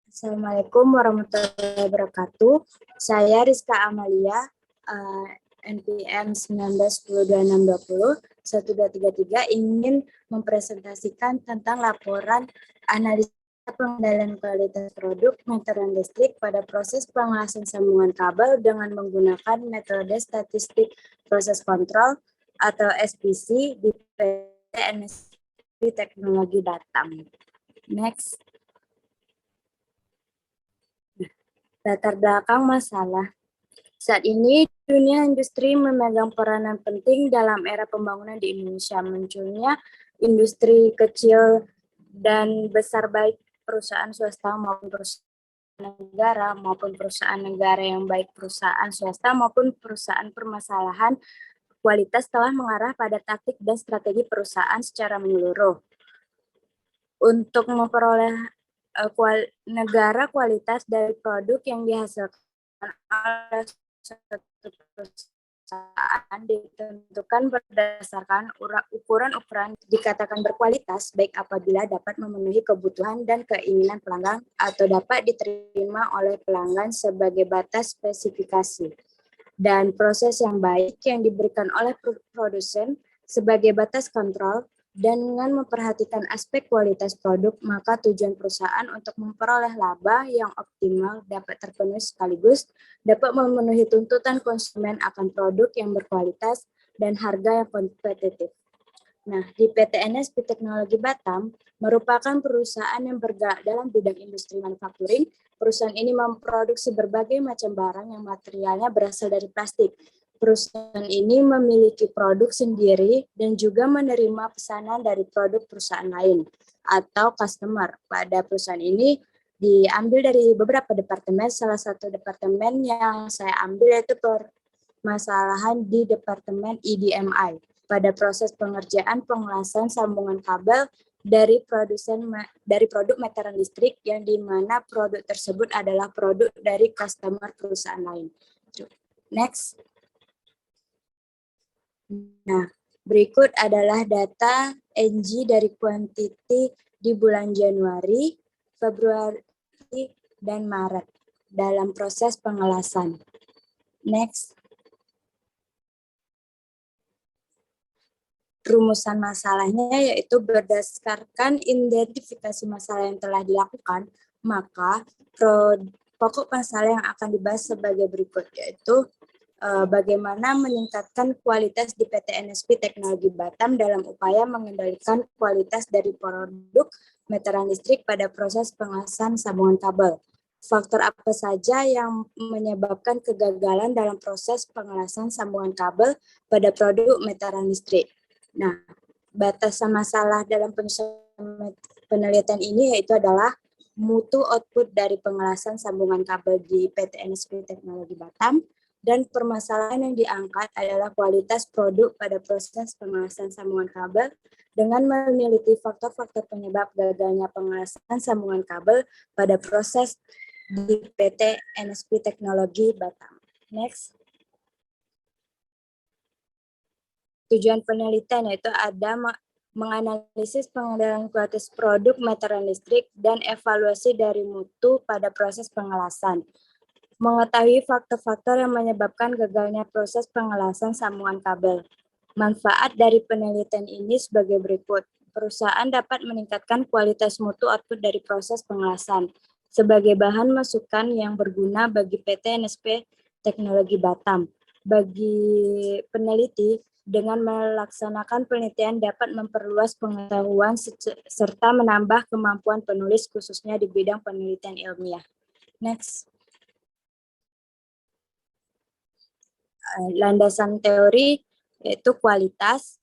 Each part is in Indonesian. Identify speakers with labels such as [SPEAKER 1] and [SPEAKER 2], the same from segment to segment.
[SPEAKER 1] Assalamualaikum warahmatullahi wabarakatuh. Saya Rizka Amalia, NPM 19102620 1233 ingin mempresentasikan tentang laporan analisa pengendalian kualitas produk meteran listrik pada proses pengelasan sambungan kabel dengan menggunakan metode statistik proses kontrol atau SPC di PT NSP Teknologi Batam. Next. Latar belakang masalah. Saat ini, dunia industri memegang peranan penting dalam era pembangunan di Indonesia. Munculnya industri kecil dan besar baik perusahaan swasta maupun perusahaan negara yang baik perusahaan swasta maupun perusahaan permasalahan kualitas telah mengarah pada taktik dan strategi perusahaan secara menyeluruh. Untuk memperoleh negara kualitas dari produk yang dihasilkan oleh suatu perusahaan ditentukan berdasarkan ukuran-ukuran dikatakan berkualitas baik apabila dapat memenuhi kebutuhan dan keinginan pelanggan atau dapat diterima oleh pelanggan sebagai batas spesifikasi, dan proses yang baik yang diberikan oleh produsen sebagai batas kontrol. Dan dengan memperhatikan aspek kualitas produk, maka tujuan perusahaan untuk memperoleh laba yang optimal dapat terpenuhi sekaligus dapat memenuhi tuntutan konsumen akan produk yang berkualitas dan harga yang kompetitif. Nah, di PT NSP Teknologi Batam merupakan perusahaan yang bergerak dalam bidang industri manufacturing. Perusahaan ini memproduksi berbagai macam barang yang materialnya berasal dari plastik. Perusahaan ini memiliki produk sendiri dan juga menerima pesanan dari produk perusahaan lain atau customer. Pada perusahaan ini diambil dari beberapa departemen. Salah satu departemen yang saya ambil yaitu permasalahan di Departemen EDMI. Pada proses pengerjaan pengelasan sambungan kabel dari produk meteran listrik yang di mana produk tersebut adalah produk dari customer perusahaan lain. Next. Nah, berikut adalah data NG dari quantity di bulan Januari, Februari, dan Maret dalam proses pengelasan. Next. Rumusan masalahnya yaitu berdasarkan identifikasi masalah yang telah dilakukan, maka pokok masalah yang akan dibahas sebagai berikut, yaitu bagaimana meningkatkan kualitas di PT NSP Teknologi Batam dalam upaya mengendalikan kualitas dari produk meteran listrik pada proses pengelasan sambungan kabel. Faktor apa saja yang menyebabkan kegagalan dalam proses pengelasan sambungan kabel pada produk meteran listrik. Nah, batasan masalah dalam penelitian ini yaitu adalah mutu output dari pengelasan sambungan kabel di PT NSP Teknologi Batam, dan permasalahan yang diangkat adalah kualitas produk pada proses pengelasan sambungan kabel dengan meneliti faktor-faktor penyebab gagalnya pengelasan sambungan kabel pada proses di PT NSP Teknologi Batam. Next. Tujuan penelitian yaitu ada menganalisis pengendalian kualitas produk meteran listrik dan evaluasi dari mutu pada proses pengelasan. Mengetahui faktor-faktor yang menyebabkan gagalnya proses pengelasan sambungan kabel. Manfaat dari penelitian ini sebagai berikut. Perusahaan dapat meningkatkan kualitas mutu output dari proses pengelasan sebagai bahan masukan yang berguna bagi PT NSP Teknologi Batam. Bagi peneliti, dengan melaksanakan penelitian dapat memperluas pengetahuan serta menambah kemampuan penulis khususnya di bidang penelitian ilmiah. Next. Landasan teori yaitu kualitas.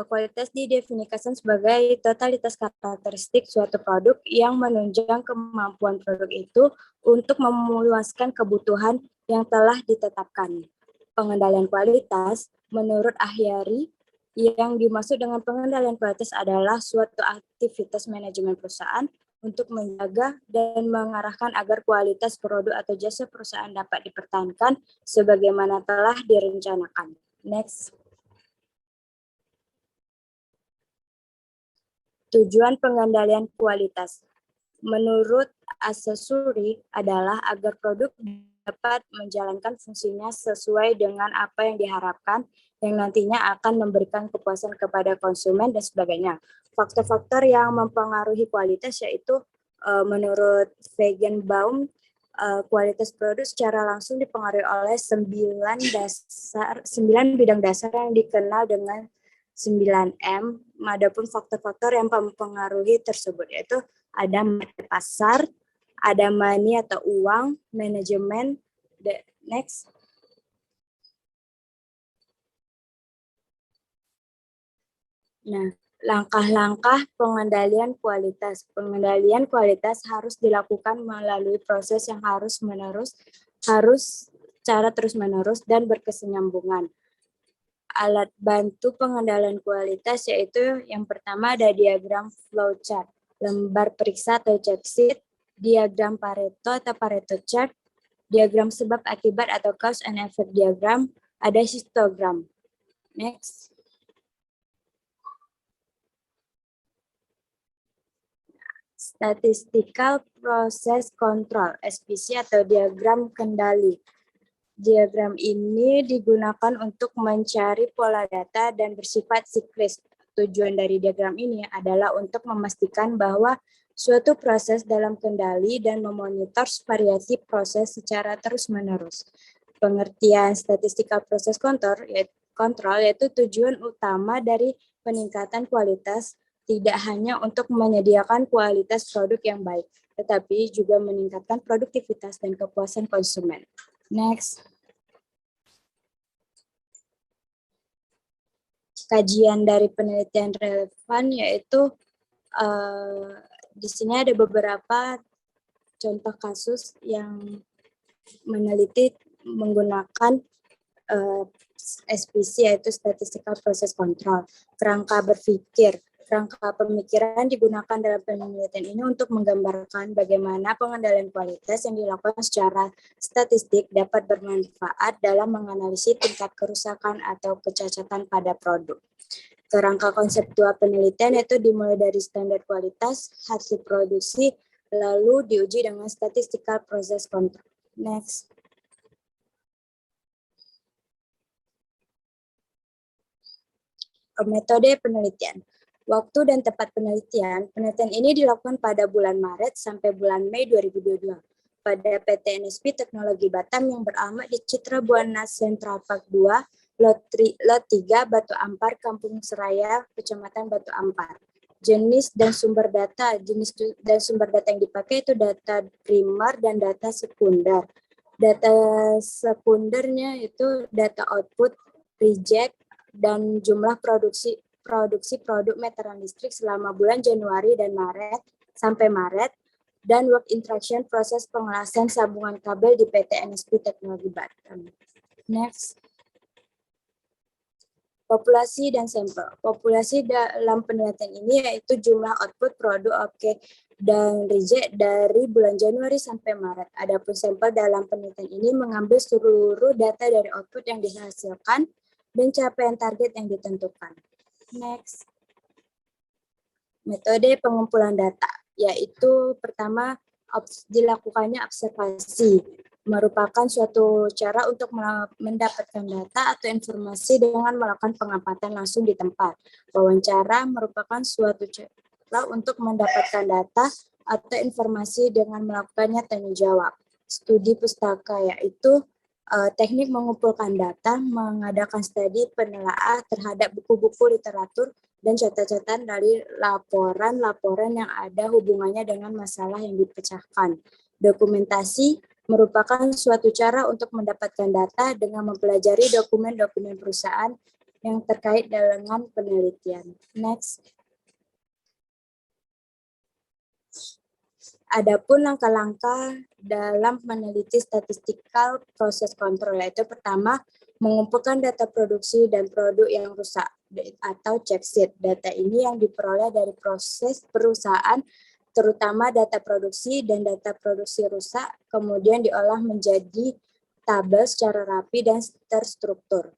[SPEAKER 1] Kualitas didefinisikan sebagai totalitas karakteristik suatu produk yang menunjang kemampuan produk itu untuk memuaskan kebutuhan yang telah ditetapkan. Pengendalian kualitas menurut Ahyari, yang dimaksud dengan pengendalian kualitas adalah suatu aktivitas manajemen perusahaan untuk menjaga dan mengarahkan agar kualitas produk atau jasa perusahaan dapat dipertahankan sebagaimana telah direncanakan. Next. Tujuan pengendalian kualitas. Menurut aksesori adalah agar produk dapat menjalankan fungsinya sesuai dengan apa yang diharapkan, yang nantinya akan memberikan kepuasan kepada konsumen dan sebagainya. Faktor-faktor yang mempengaruhi kualitas yaitu menurut Feigenbaum, kualitas produk secara langsung dipengaruhi oleh 9 bidang dasar yang dikenal dengan 9M. Adapun faktor-faktor yang mempengaruhi tersebut yaitu ada pasar, ada money atau uang, manajemen, next. Nah, langkah-langkah pengendalian kualitas. Pengendalian kualitas harus dilakukan melalui proses yang harus secara terus-menerus dan berkesinambungan. Alat bantu pengendalian kualitas yaitu yang pertama ada diagram flowchart, lembar periksa atau check sheet, diagram Pareto atau Pareto chart, diagram sebab akibat atau cause and effect diagram, ada histogram. Next. Statistical Process Control, SPC atau diagram kendali. Diagram ini digunakan untuk mencari pola data dan bersifat siklis. Tujuan dari diagram ini adalah untuk memastikan bahwa suatu proses dalam kendali dan memonitor variasi proses secara terus-menerus. Pengertian statistical process control yaitu tujuan utama dari peningkatan kualitas tidak hanya untuk menyediakan kualitas produk yang baik, tetapi juga meningkatkan produktivitas dan kepuasan konsumen. Next. Kajian dari penelitian relevan yaitu di sini ada beberapa contoh kasus yang meneliti menggunakan SPC yaitu Statistical Process Control. Kerangka berpikir. Kerangka pemikiran digunakan dalam penelitian ini untuk menggambarkan bagaimana pengendalian kualitas yang dilakukan secara statistik dapat bermanfaat dalam menganalisis tingkat kerusakan atau kecacatan pada produk. Kerangka konseptual penelitian itu dimulai dari standar kualitas, hasil produksi, lalu diuji dengan statistical process control. Next. Metode penelitian. Waktu dan tempat penelitian ini dilakukan pada bulan Maret sampai bulan Mei 2022 pada PT NSP Teknologi Batam yang beralamat di Citra Buana Central Park 2, Lot 3, Batu Ampar, Kampung Seraya, Kecamatan Batu Ampar. Jenis dan sumber data yang dipakai itu data primer dan data sekunder. Data sekundernya itu data output, reject, dan jumlah produksi produk meteran listrik selama bulan Januari dan Maret sampai Maret, dan work interaction proses pengelasan sambungan kabel di PT NSP Teknologi Batam. Next. Populasi dan sampel. Populasi dalam penelitian ini yaitu jumlah output produk dan reject dari bulan Januari sampai Maret. Adapun sampel dalam penelitian ini mengambil seluruh data dari output yang dihasilkan dan capaian target yang ditentukan. Next. Metode pengumpulan data, yaitu pertama dilakukannya observasi, merupakan suatu cara untuk mendapatkan data atau informasi dengan melakukan pengamatan langsung di tempat. Wawancara merupakan suatu cara untuk mendapatkan data atau informasi dengan melakukannya tanya jawab. Studi pustaka, yaitu teknik mengumpulkan data, mengadakan studi penelaah terhadap buku-buku literatur dan catatan dari laporan-laporan yang ada hubungannya dengan masalah yang dipecahkan. Dokumentasi merupakan suatu cara untuk mendapatkan data dengan mempelajari dokumen-dokumen perusahaan yang terkait dengan penelitian. Next. Adapun langkah-langkah dalam meneliti statistical process control, yaitu pertama, mengumpulkan data produksi dan produk yang rusak atau check sheet. Data ini yang diperoleh dari proses perusahaan, terutama data produksi dan data produksi rusak, kemudian diolah menjadi tabel secara rapi dan terstruktur.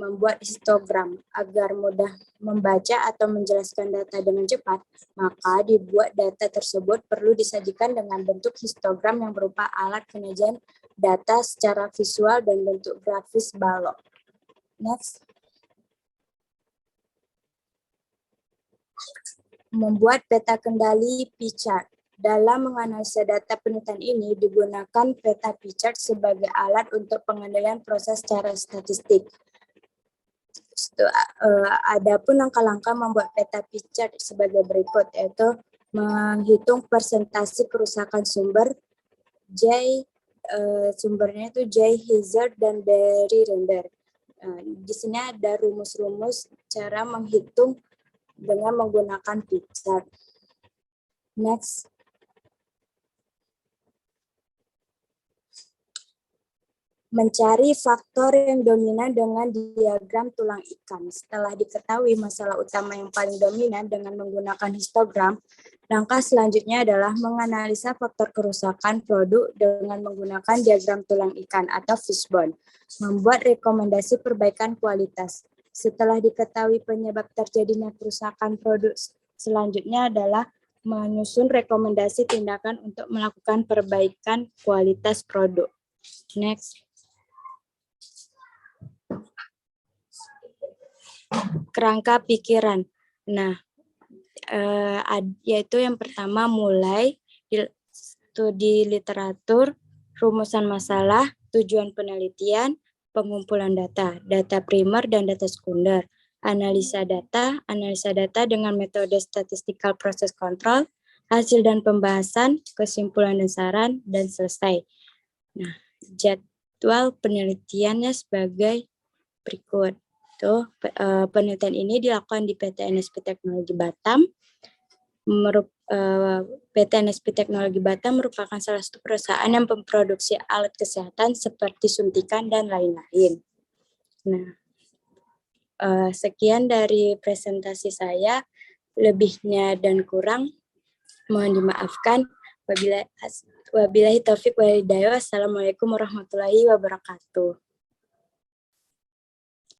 [SPEAKER 1] membuat histogram agar mudah membaca atau menjelaskan data dengan cepat, maka dibuat data tersebut perlu disajikan dengan bentuk histogram yang berupa alat penyajian data secara visual dan bentuk grafis balok. Next. Membuat peta kendali P-chart. Dalam menganalisa data penelitian ini digunakan peta P-chart sebagai alat untuk pengendalian proses secara statistik. Adapun langkah-langkah membuat peta P-chart sebagai berikut, yaitu menghitung persentase kerusakan sumber, sumbernya itu J. Hazard dan Barry Render. Di sini ada rumus-rumus cara menghitung dengan menggunakan P-chart. Next. Mencari faktor yang dominan dengan diagram tulang ikan. Setelah diketahui masalah utama yang paling dominan dengan menggunakan histogram, langkah selanjutnya adalah menganalisa faktor kerusakan produk dengan menggunakan diagram tulang ikan atau fishbone, membuat rekomendasi perbaikan kualitas. Setelah diketahui penyebab terjadinya kerusakan produk, selanjutnya adalah menyusun rekomendasi tindakan untuk melakukan perbaikan kualitas produk. Next. Kerangka pikiran. Nah, yaitu yang pertama mulai studi literatur, rumusan masalah, tujuan penelitian, pengumpulan data, data primer dan data sekunder, analisa data dengan metode statistical process control, hasil dan pembahasan, kesimpulan dan saran, dan selesai. Nah, jadwal penelitiannya sebagai berikut. Penelitian ini dilakukan di PT NSP Teknologi Batam. PT NSP Teknologi Batam merupakan salah satu perusahaan yang memproduksi alat kesehatan seperti suntikan dan lain-lain. Nah, sekian dari presentasi saya. Lebihnya dan kurang mohon dimaafkan. Wabillahi taufiq wal hidayah. Wassalamualaikum warahmatullahi wabarakatuh.